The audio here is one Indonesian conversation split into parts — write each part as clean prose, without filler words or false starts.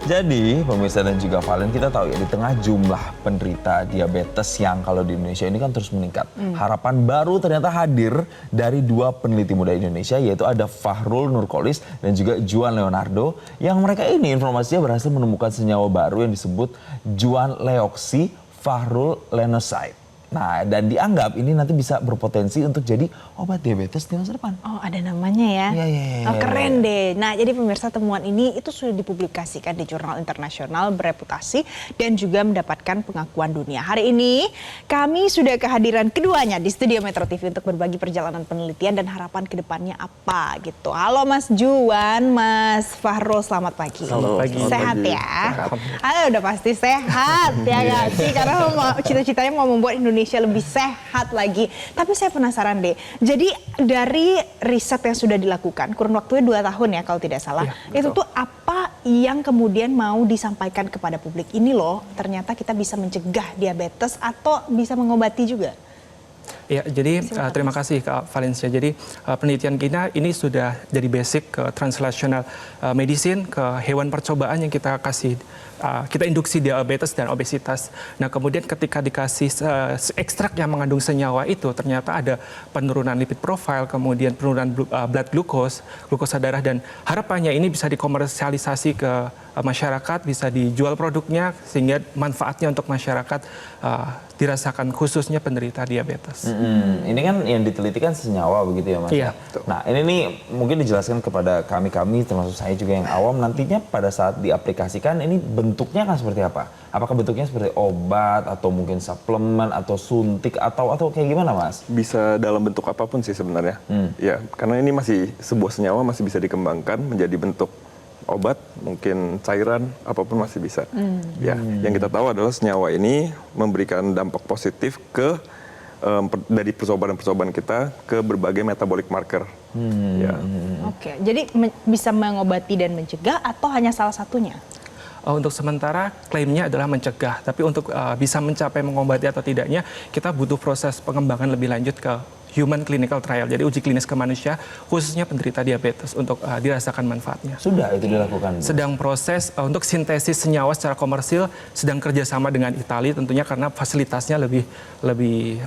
Jadi, pemirsa dan juga Valen, kita tahu ya di tengah jumlah penderita diabetes yang kalau di Indonesia ini kan terus meningkat. Harapan baru ternyata hadir dari dua peneliti muda Indonesia, yaitu ada Fahrul Nurkolis dan juga Juan Leonardo. Yang mereka ini informasinya berhasil menemukan senyawa baru yang disebut Juan Leoxy Fahrul Lenoside. Nah, dan dianggap ini nanti bisa berpotensi untuk jadi obat diabetes di masa depan. Oh, ada namanya ya? Iya. Oh, keren deh. Nah, jadi pemirsa, temuan ini itu sudah dipublikasikan di jurnal internasional bereputasi dan juga mendapatkan pengakuan dunia. Hari ini kami sudah kehadiran keduanya di studio Metro TV untuk berbagi perjalanan penelitian dan harapan kedepannya apa gitu. Halo Mas Juan, Mas Fahrul, selamat pagi. Selamat pagi. Sehat pagi. ya? Sehat. Halo, udah pasti sehat ya nggak sih? Karena cita-citanya mau membuat Indonesia lebih sehat lagi. Tapi saya penasaran deh. Jadi dari riset yang sudah dilakukan, kurun waktunya 2 tahun ya kalau tidak salah. Ya, itu tuh apa yang kemudian mau disampaikan kepada publik? Ini loh ternyata kita bisa mencegah diabetes atau bisa mengobati juga. Ya, jadi terima kasih Kak Valencia. Jadi penelitian kita ini sudah jadi basic ke translational medicine, ke hewan percobaan yang kita kasih. Kita induksi diabetes dan obesitas. Nah, kemudian ketika dikasih ekstrak yang mengandung senyawa itu, ternyata ada penurunan lipid profile, kemudian penurunan blood glucose, glukosa darah, dan harapannya ini bisa dikomersialisasi ke masyarakat, bisa dijual produknya, sehingga manfaatnya untuk masyarakat dirasakan khususnya penderita diabetes. Ini kan yang diteliti kan senyawa begitu ya Mas? Iya. Nah ini nih mungkin dijelaskan kepada kami termasuk saya juga yang awam, nantinya pada saat diaplikasikan ini bentuknya akan seperti apa? Apakah bentuknya seperti obat atau mungkin suplemen atau suntik atau kayak gimana Mas? Bisa dalam bentuk apapun sih sebenarnya. Ya, karena ini masih sebuah senyawa masih bisa dikembangkan menjadi bentuk obat, mungkin cairan, apapun masih bisa. Ya, yang kita tahu adalah senyawa ini memberikan dampak positif ke dari percobaan-percobaan kita ke berbagai metabolic marker. Ya. Oke, jadi bisa mengobati dan mencegah atau hanya salah satunya? Untuk sementara klaimnya adalah mencegah, tapi untuk bisa mencapai mengobati atau tidaknya, kita butuh proses pengembangan lebih lanjut ke human clinical trial, jadi uji klinis ke manusia, khususnya penderita diabetes untuk dirasakan manfaatnya. Sudah itu dilakukan? Sedang proses untuk sintesis senyawa secara komersil, sedang kerjasama dengan Italia tentunya karena fasilitasnya lebih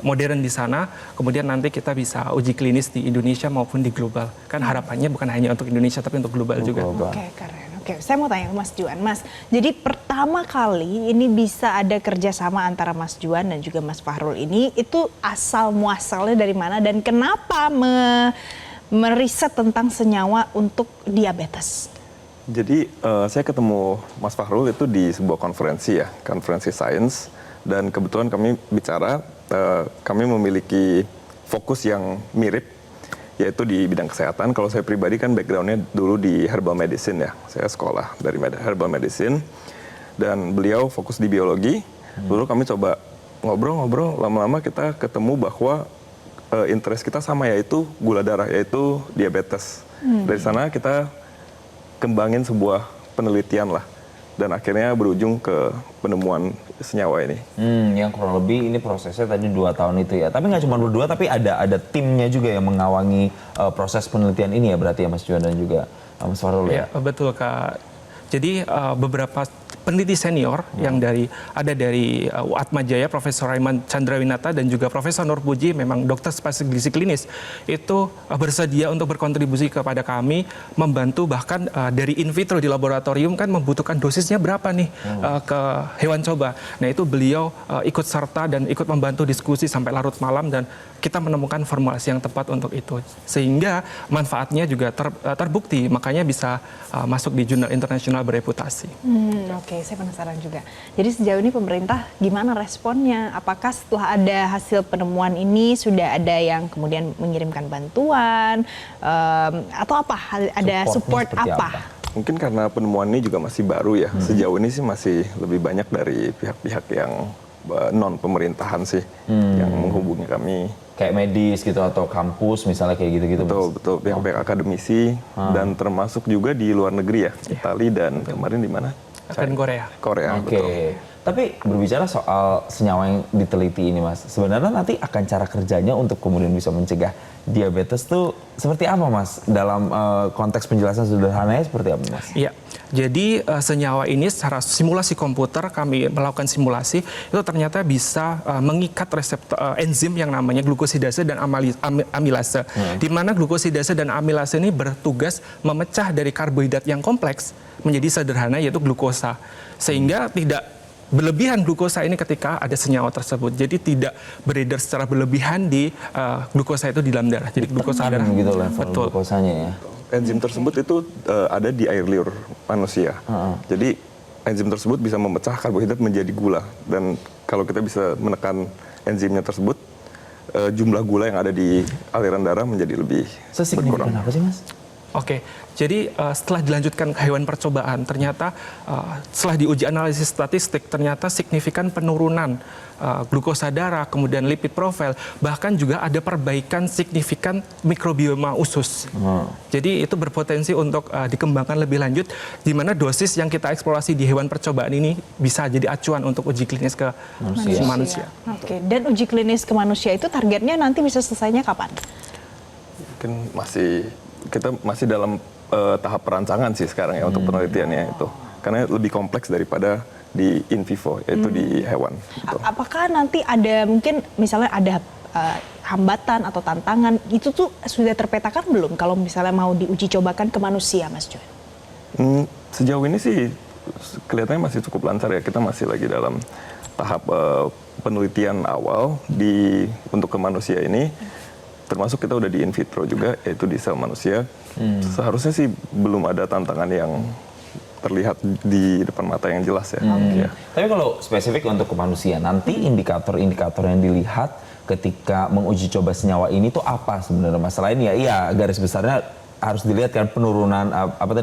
modern di sana. Kemudian nanti kita bisa uji klinis di Indonesia maupun di global. Kan harapannya bukan hanya untuk Indonesia tapi untuk global juga. Oke, keren. Oke, saya mau tanya ke Mas Juan. Mas, jadi pertama kali ini bisa ada kerjasama antara Mas Juan dan juga Mas Fahrul ini, itu asal muasalnya dari mana dan kenapa meriset tentang senyawa untuk diabetes? Jadi saya ketemu Mas Fahrul itu di sebuah konferensi ya, konferensi sains, dan kebetulan kami bicara, kami memiliki fokus yang mirip, yaitu di bidang kesehatan. Kalau saya pribadi kan backgroundnya dulu di herbal medicine ya, saya sekolah dari herbal medicine, dan beliau fokus di biologi. Dulu kami coba ngobrol-ngobrol, lama-lama kita ketemu bahwa interest kita sama, yaitu gula darah, yaitu diabetes. Dari sana kita kembangin sebuah penelitian lah, dan akhirnya berujung ke penemuan senyawa ini. Yang kurang lebih ini prosesnya tadi 2 tahun itu ya. Tapi nggak cuma berdua, tapi ada timnya juga yang mengawangi proses penelitian ini ya berarti ya Mas Juan dan juga Mas Fahrul ya? Betul Kak. Jadi beberapa peneliti senior yang dari Atma Jaya, Profesor Raiman Chandrawinata dan juga Profesor Nur Puji, memang dokter spesialis gizi klinis, itu bersedia untuk berkontribusi kepada kami, membantu bahkan dari in vitro di laboratorium kan membutuhkan dosisnya berapa nih ke hewan coba. Nah itu beliau ikut serta dan ikut membantu diskusi sampai larut malam, dan kita menemukan formulasi yang tepat untuk itu. Sehingga manfaatnya juga terbukti, makanya bisa masuk di jurnal internasional bereputasi. Oke, saya penasaran juga. Jadi sejauh ini pemerintah gimana responnya? Apakah setelah ada hasil penemuan ini sudah ada yang kemudian mengirimkan bantuan atau apa? Ada support apa? Mungkin karena penemuan ini juga masih baru ya. Sejauh ini sih masih lebih banyak dari pihak-pihak yang non pemerintahan sih yang menghubungi kami. Kayak medis gitu atau kampus misalnya kayak gitu-gitu. Betul, pihak-pihak akademisi dan termasuk juga di luar negeri ya, Italia dan kemarin di mana? Dan Korea. Korea, betul. Tapi berbicara soal senyawa yang diteliti ini Mas, sebenarnya nanti akan cara kerjanya untuk kemudian bisa mencegah diabetes tuh seperti apa Mas? Dalam konteks penjelasan sederhananya seperti apa Mas? Iya, jadi senyawa ini secara simulasi komputer kami melakukan simulasi itu ternyata bisa mengikat reseptor enzim yang namanya glukosidase dan amilase. Di mana glukosidase dan amilase ini bertugas memecah dari karbohidrat yang kompleks menjadi sederhana yaitu glukosa. Sehingga tidak berlebihan glukosa ini ketika ada senyawa tersebut. Jadi tidak beredar secara berlebihan di glukosa itu di dalam darah. Jadi glukosa darah gitu level betul. glukosanya ya. Enzim tersebut itu ada di air liur manusia. Jadi enzim tersebut bisa memecah karbohidrat menjadi gula. Dan kalau kita bisa menekan enzimnya tersebut, jumlah gula yang ada di aliran darah menjadi lebih Sesignifikan apa sih Mas? Oke, jadi setelah dilanjutkan ke hewan percobaan, ternyata setelah diuji analisis statistik, ternyata signifikan penurunan glukosa darah, kemudian lipid profil, bahkan juga ada perbaikan signifikan mikrobioma usus. Jadi itu berpotensi untuk dikembangkan lebih lanjut, di mana dosis yang kita eksplorasi di hewan percobaan ini bisa jadi acuan untuk uji klinis ke manusia. Oke, dan uji klinis ke manusia itu targetnya nanti bisa selesainya kapan? Mungkin kita masih dalam tahap perancangan sih sekarang ya untuk penelitiannya itu. Karena lebih kompleks daripada di in vivo, yaitu di hewan. Gitu. Apakah nanti ada mungkin misalnya ada hambatan atau tantangan, itu tuh sudah terpetakan belum kalau misalnya mau diuji cobakan ke manusia, Mas Johan? Sejauh ini sih kelihatannya masih cukup lancar ya. Kita masih lagi dalam tahap penelitian awal untuk ke manusia ini. Termasuk kita udah di in vitro juga, yaitu di sel manusia. Seharusnya sih belum ada tantangan yang terlihat di depan mata yang jelas ya. Ya. Tapi kalau spesifik untuk ke manusia, nanti indikator-indikator yang dilihat ketika menguji coba senyawa ini tuh apa sebenarnya Mas? Selain ya garis besarnya harus dilihat kan penurunan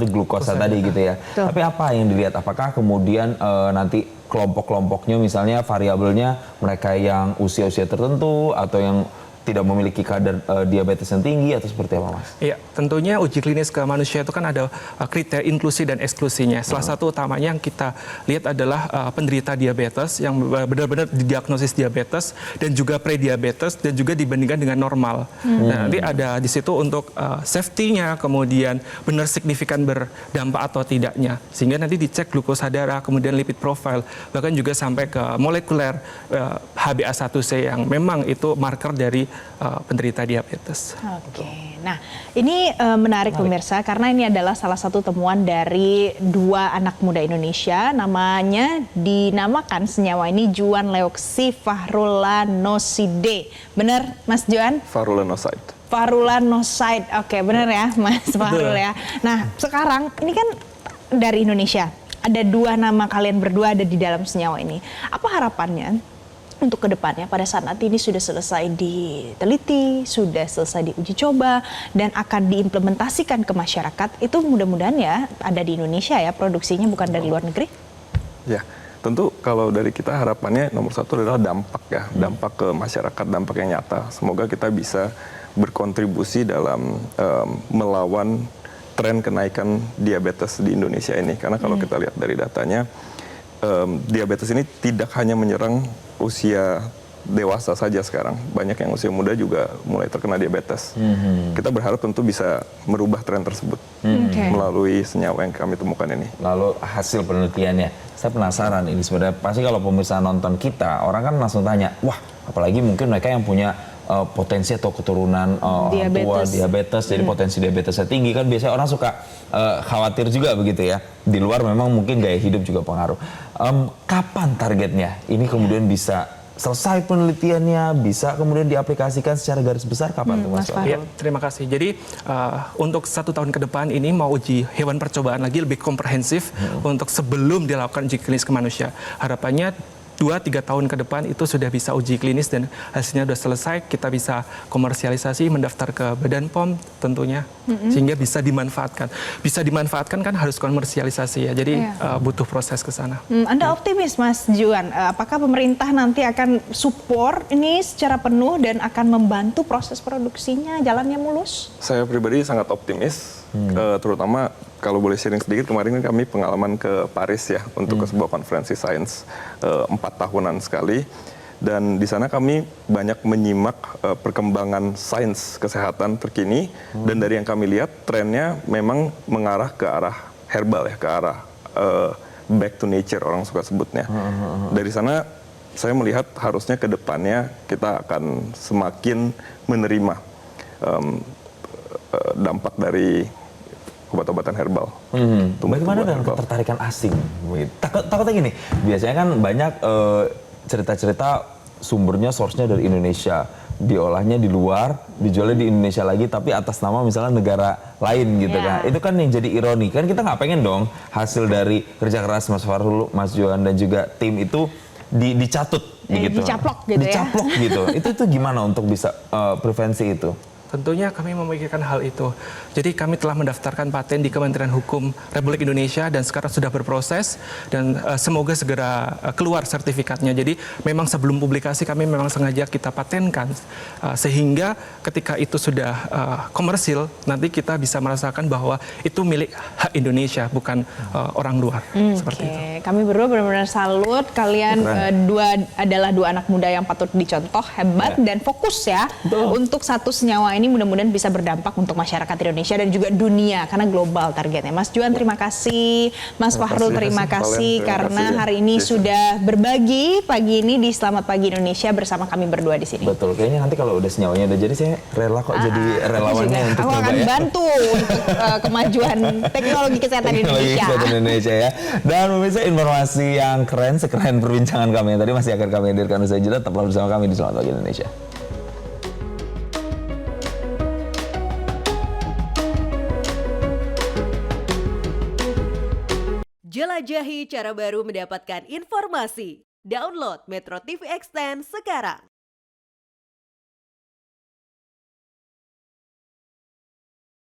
glukosa tadi gitu ya. Tuh. Tapi apa yang dilihat? Apakah kemudian nanti kelompok-kelompoknya misalnya variabelnya mereka yang usia-usia tertentu atau yang tidak memiliki kadar diabetes yang tinggi atau seperti apa Mas? Iya, tentunya uji klinis ke manusia itu kan ada kriteria inklusi dan eksklusinya. Salah satu utamanya yang kita lihat adalah penderita diabetes yang benar-benar didiagnosis diabetes dan juga prediabetes dan juga dibandingkan dengan normal. Nah, nanti ada di situ untuk safety-nya, kemudian benar signifikan berdampak atau tidaknya. Sehingga nanti dicek glukosa darah, kemudian lipid profile, bahkan juga sampai ke molekuler HbA1c yang memang itu marker dari penderita diabetes. Oke, nah ini menarik pemirsa karena ini adalah salah satu temuan dari dua anak muda Indonesia, namanya dinamakan senyawa ini Juanleoxyfarulanoside. Benar Mas Joan? Farulanoside. Farulanoside, oke benar ya Mas Fahrul ya. Nah sekarang ini kan dari Indonesia, ada dua nama kalian berdua ada di dalam senyawa ini. Apa harapannya untuk kedepannya pada saat nanti ini sudah selesai diteliti, sudah selesai diuji coba, dan akan diimplementasikan ke masyarakat, itu mudah-mudahan ya ada di Indonesia ya produksinya, bukan dari luar negeri? Ya, tentu kalau dari kita harapannya nomor satu adalah dampak ya, dampak ke masyarakat, dampak yang nyata. Semoga kita bisa berkontribusi dalam melawan tren kenaikan diabetes di Indonesia ini. Karena kalau kita lihat dari datanya, diabetes ini tidak hanya menyerang usia dewasa saja sekarang. Banyak yang usia muda juga mulai terkena diabetes. Kita berharap tentu bisa merubah tren tersebut melalui senyawa yang kami temukan ini. Lalu hasil penelitiannya, saya penasaran ini sebenarnya. Pasti kalau pemirsa nonton kita, orang kan langsung tanya, wah apalagi mungkin mereka yang punya potensi atau keturunan orang tua diabetes, jadi potensi diabetesnya tinggi kan biasanya orang suka khawatir juga begitu ya. Di luar memang mungkin gaya hidup juga pengaruh. Kapan targetnya ini kemudian bisa selesai penelitiannya, bisa kemudian diaplikasikan secara garis besar kapan tuh Mas? Ya, terima kasih. Jadi untuk 1 tahun ke depan ini mau uji hewan percobaan lagi lebih komprehensif untuk sebelum dilakukan uji klinis ke manusia. Harapannya 2-3 tahun ke depan itu sudah bisa uji klinis dan hasilnya sudah selesai, kita bisa komersialisasi, mendaftar ke Badan POM tentunya, sehingga bisa dimanfaatkan. Bisa dimanfaatkan kan harus komersialisasi ya, jadi butuh proses ke sana. Anda optimis Mas Juan, apakah pemerintah nanti akan support ini secara penuh dan akan membantu proses produksinya jalannya mulus? Saya pribadi sangat optimis Terutama kalau boleh sharing sedikit, kemarin kan kami pengalaman ke Paris ya untuk ke sebuah konferensi sains 4 tahunan sekali. Dan di sana kami banyak menyimak perkembangan sains kesehatan terkini, dan dari yang kami lihat trennya memang mengarah ke arah herbal ya, ke arah back to nature orang suka sebutnya. Dari sana saya melihat harusnya ke depannya kita akan semakin menerima dampak dari obat-obatan herbal. Bagaimana dengan herbal. ketertarikan asing? Takutnya gini, biasanya kan banyak cerita-cerita sumbernya, source-nya dari Indonesia, diolahnya di luar, dijualnya di Indonesia lagi, tapi atas nama misalnya negara lain gitu kan. Itu kan yang jadi ironi, kan kita nggak pengen dong hasil dari kerja keras Mas Fahrul, Mas Johan dan juga tim itu dicatut begitu. Dicaplok gitu ya. Dicaplok gitu. Itu gimana untuk bisa prevensi itu? Tentunya kami memikirkan hal itu. Jadi kami telah mendaftarkan paten di Kementerian Hukum Republik Indonesia dan sekarang sudah berproses dan semoga segera keluar sertifikatnya. Jadi memang sebelum publikasi kami memang sengaja kita patenkan sehingga ketika itu sudah komersil nanti kita bisa merasakan bahwa itu milik hak Indonesia bukan orang luar seperti itu. Kami berdua benar-benar salut, kalian adalah dua anak muda yang patut dicontoh, hebat dan fokus ya untuk satu senyawa ini mudah-mudahan bisa berdampak untuk masyarakat Indonesia dan juga dunia karena global targetnya. Mas Juan terima kasih, Mas Fahrul terima kasih karena hari ini sudah berbagi pagi ini di Selamat Pagi Indonesia bersama kami berdua di sini. Betul, kayaknya nanti kalau udah senyawanya udah jadi saya rela kok jadi relawannya untuk aku coba akan ya. bantu untuk kemajuan teknologi kesehatan Indonesia. Kesehatan Indonesia ya. Dan pemirsa, informasi yang keren, sekeren perbincangan kami yang tadi masih akan kami hadirkan usai jeda. Tetaplah bersama kami di Selamat Pagi Indonesia. Jelajahi cara baru mendapatkan informasi. Download Metro TV Extend sekarang.